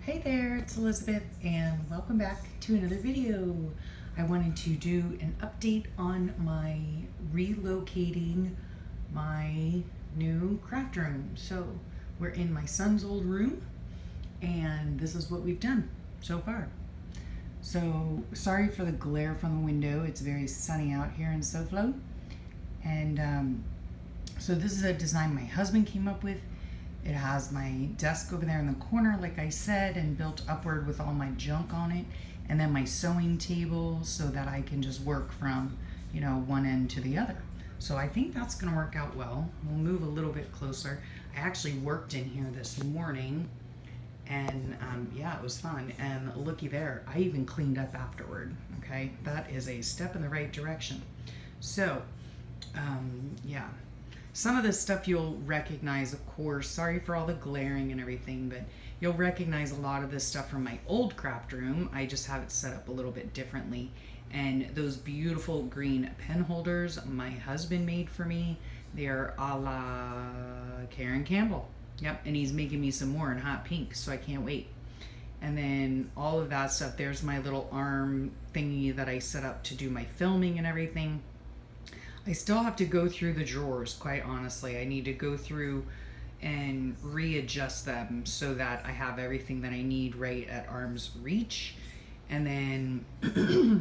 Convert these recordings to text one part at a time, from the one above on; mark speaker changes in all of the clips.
Speaker 1: Hey there, it's Elizabeth and welcome back to another video. I wanted to do an update on my relocating my new craft room. So we're in my son's old room and this is what we've done so far. So sorry for the glare from the window. It's very sunny out here in SoFlo. And so this is a design my husband came up with. It has my desk over there in the corner, like I said, and built upward with all my junk on it. And then my sewing table so that I can just work from, one end to the other. So I think that's gonna work out well. We'll move a little bit closer. I actually worked in here this morning and yeah, it was fun. And looky there, I even cleaned up afterward, okay? That is a step in the right direction. So, yeah. Some of this stuff you'll recognize, of course. Sorry for all the glaring and everything, but you'll recognize a lot of this stuff from my old craft room. I just have it set up a little bit differently. And those beautiful green pen holders my husband made for me, they're a la Karen Campbell. Yep, and he's making me some more in hot pink, so I can't wait. And then all of that stuff, there's my little arm thingy that I set up to do my filming and everything. I still have to go through the drawers, quite honestly. I need to go through and readjust them so that I have everything that I need right at arm's reach. And then,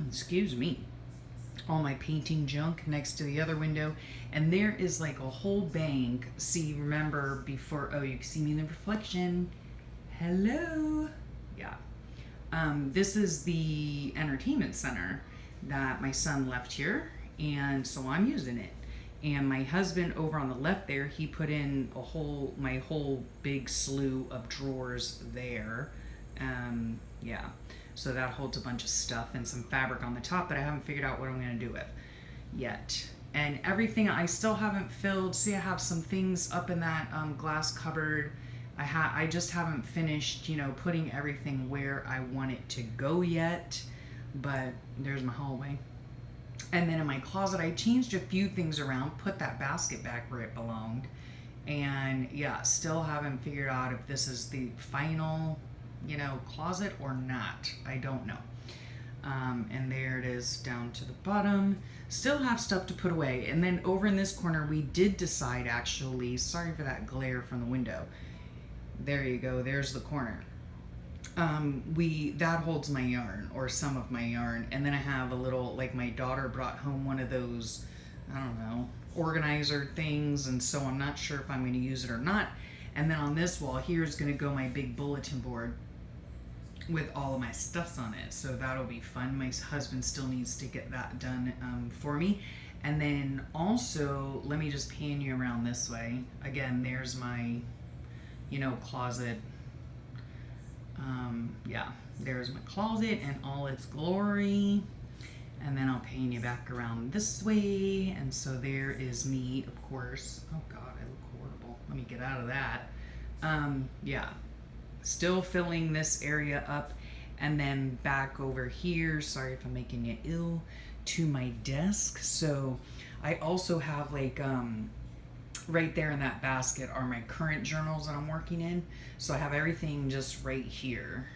Speaker 1: excuse me, all my painting junk next to the other window. And there is like a whole bank. See, remember before, oh, you can see me in the reflection. Hello. Yeah. This is the entertainment center that my son left here. And so I'm using it. And my husband over on the left there, he put in my whole big slew of drawers there. Yeah, so that holds a bunch of stuff and some fabric on the top that I haven't figured out what I'm gonna do with yet. And everything I still haven't filled. See, I have some things up in that glass cupboard. I just haven't finished, putting everything where I want it to go yet. But there's my hallway. And then in my closet, I changed a few things around, put that basket back where it belonged. And yeah, still haven't figured out if this is the final, closet or not. I don't know. And there it is down to the bottom. Still have stuff to put away. And then over in this corner, we did decide actually, sorry for that glare from the window. There you go, there's the corner. That holds my yarn, or some of my yarn, and then I have a little, like my daughter brought home one of those, I don't know, organizer things, and so I'm not sure if I'm going to use it or not. And then on this wall here is going to go my big bulletin board with all of my stuffs on it, so that'll be fun. My husband still needs to get that done for me. And then also, let me just pan you around this way. Again, there's my, closet. Yeah, there's my closet and all its glory. And then I'll pan you back around this way. And so there is me, of course. Oh God, I look horrible. Let me get out of that. Yeah, still filling this area up. And then back over here, sorry if I'm making you ill, to my desk. So I also have like, right there in that basket are my current journals that I'm working in. So I have everything just right here.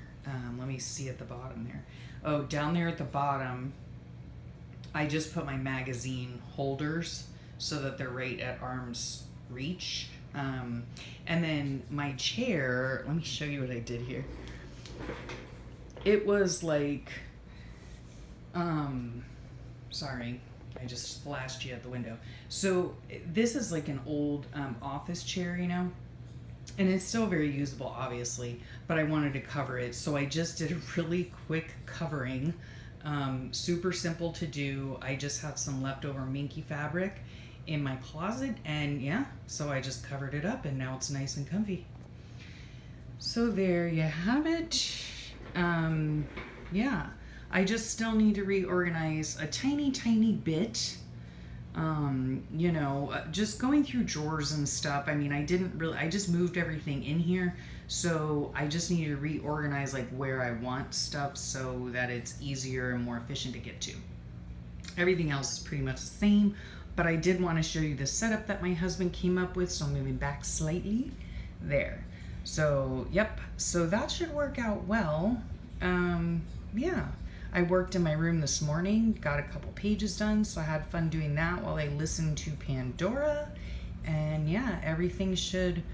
Speaker 1: Let me see at the bottom there. Oh, down there at the bottom, I just put my magazine holders so that they're right at arm's reach. And then my chair, let me show you what I did here. It was like, sorry. I just flashed you at the window. So this is like an old office chair, and it's still very usable, obviously, but I wanted to cover it. So I just did a really quick covering, super simple to do. I just had some leftover minky fabric in my closet, and yeah, so I just covered it up and now it's nice and comfy. So there you have it. Yeah. I just still need to reorganize a tiny bit. Just going through drawers and stuff. I mean, I just moved everything in here. So I just need to reorganize like where I want stuff so that it's easier and more efficient to get to. Everything else is pretty much the same, but I did want to show you the setup that my husband came up with. So I'm moving back slightly there. So, yep, so that should work out well. Yeah, I worked in my room this morning, got a couple pages done, so I had fun doing that while I listened to Pandora. And yeah, everything should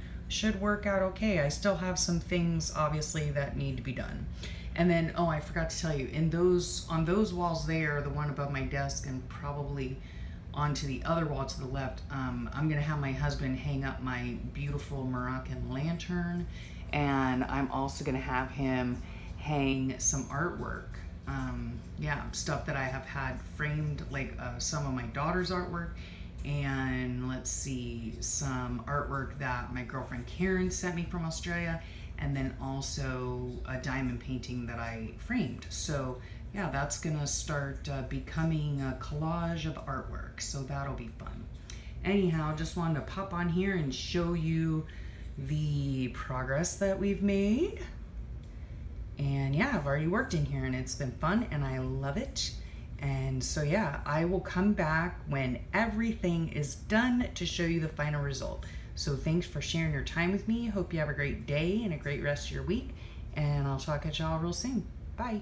Speaker 1: work out okay. I still have some things obviously that need to be done. And then, oh, I forgot to tell you, on those walls there, the one above my desk and probably onto the other wall to the left, I'm gonna have my husband hang up my beautiful Moroccan lantern, and I'm also gonna have him hang some artwork. Yeah, stuff that I have had framed, like some of my daughter's artwork, and let's see, some artwork that my girlfriend Karen sent me from Australia, and then also a diamond painting that I framed. So yeah, that's gonna start becoming a collage of artwork, so that'll be fun. Anyhow, just wanted to pop on here and show you the progress that we've made. And yeah, I've already worked in here and it's been fun and I love it. And so yeah, I will come back when everything is done to show you the final result. So thanks for sharing your time with me. Hope you have a great day and a great rest of your week. And I'll talk at y'all real soon. Bye.